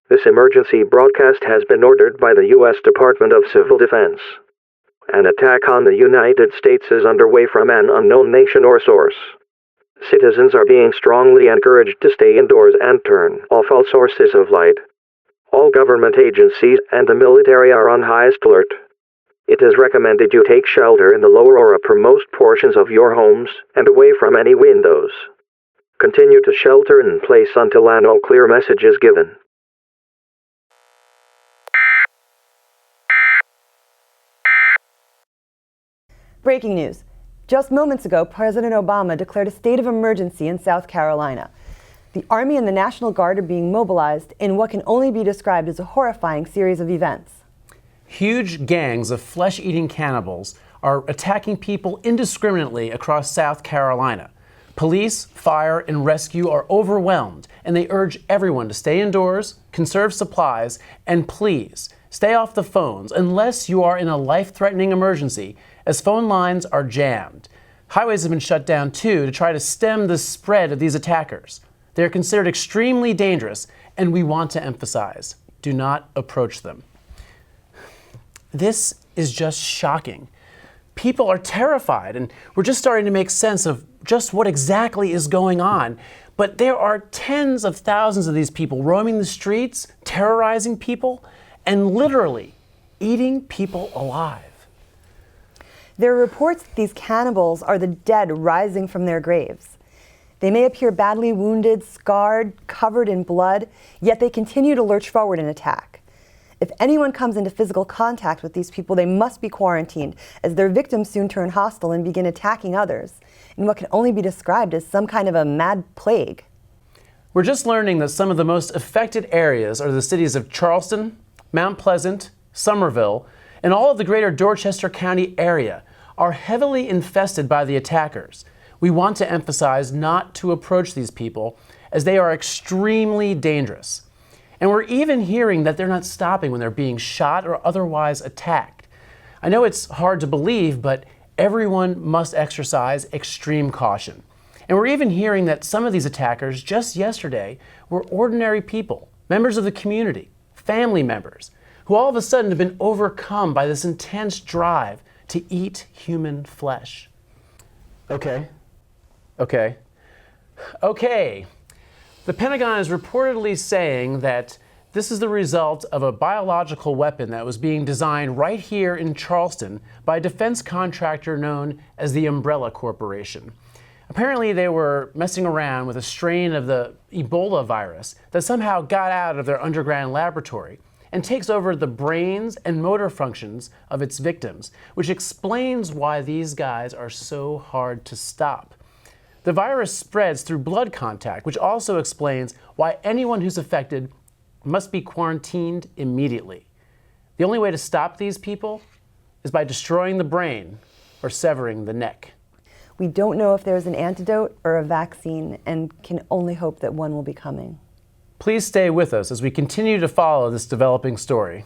This emergency broadcast has been ordered by the U.S. Department of Civil Defense. An attack on the United States is underway from an unknown nation or source. Citizens are being strongly encouraged to stay indoors and turn off all sources of light. All government agencies and the military are on highest alert. It is recommended you take shelter in the lower or uppermost portions of your homes and away from any windows. Continue to shelter in place until an all-clear message is given. Breaking news. Just moments ago, President Obama declared a state of emergency in South Carolina. The Army and the National Guard are being mobilized in what can only be described as a horrifying series of events. Huge gangs of flesh-eating cannibals are attacking people indiscriminately across South Carolina. Police, fire, and rescue are overwhelmed, and they urge everyone to stay indoors, conserve supplies, and please, stay off the phones unless you are in a life-threatening emergency, as phone lines are jammed. Highways have been shut down, too, to try to stem the spread of these attackers. They are considered extremely dangerous, and we want to emphasize, do not approach them. This is just shocking. People are terrified, and we're just starting to make sense of just what exactly is going on. But there are tens of thousands of these people roaming the streets, terrorizing people, and literally eating people alive. There are reports that these cannibals are the dead rising from their graves. They may appear badly wounded, scarred, covered in blood, yet they continue to lurch forward and attack. If anyone comes into physical contact with these people, they must be quarantined, as their victims soon turn hostile and begin attacking others, in what can only be described as some kind of a mad plague. We're just learning that some of the most affected areas are the cities of Charleston, Mount Pleasant, Somerville, and all of the greater Dorchester County area are heavily infested by the attackers. We want to emphasize not to approach these people, as they are extremely dangerous. And we're even hearing that they're not stopping when they're being shot or otherwise attacked. I know it's hard to believe, but everyone must exercise extreme caution. And we're even hearing that some of these attackers just yesterday were ordinary people, members of the community, family members, who all of a sudden have been overcome by this intense drive to eat human flesh. Okay. The Pentagon is reportedly saying that this is the result of a biological weapon that was being designed right here in Charleston by a defense contractor known as the Umbrella Corporation. Apparently, they were messing around with a strain of the Ebola virus that somehow got out of their underground laboratory and takes over the brains and motor functions of its victims, which explains why these guys are so hard to stop. The virus spreads through blood contact, which also explains why anyone who's affected must be quarantined immediately. The only way to stop these people is by destroying the brain or severing the neck. We don't know if there's an antidote or a vaccine, and can only hope that one will be coming. Please stay with us as we continue to follow this developing story.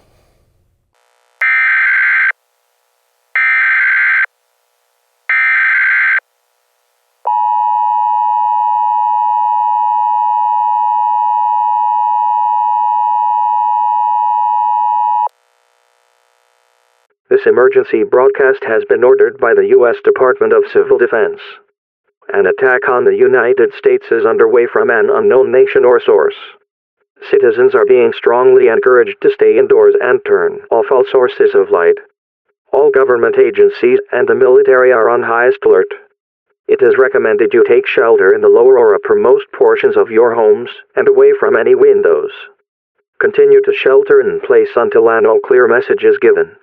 This emergency broadcast has been ordered by the U.S. Department of Civil Defense. An attack on the United States is underway from an unknown nation or source. Citizens are being strongly encouraged to stay indoors and turn off all sources of light. All government agencies and the military are on highest alert. It is recommended you take shelter in the lower or uppermost portions of your homes and away from any windows. Continue to shelter in place until an all-clear message is given.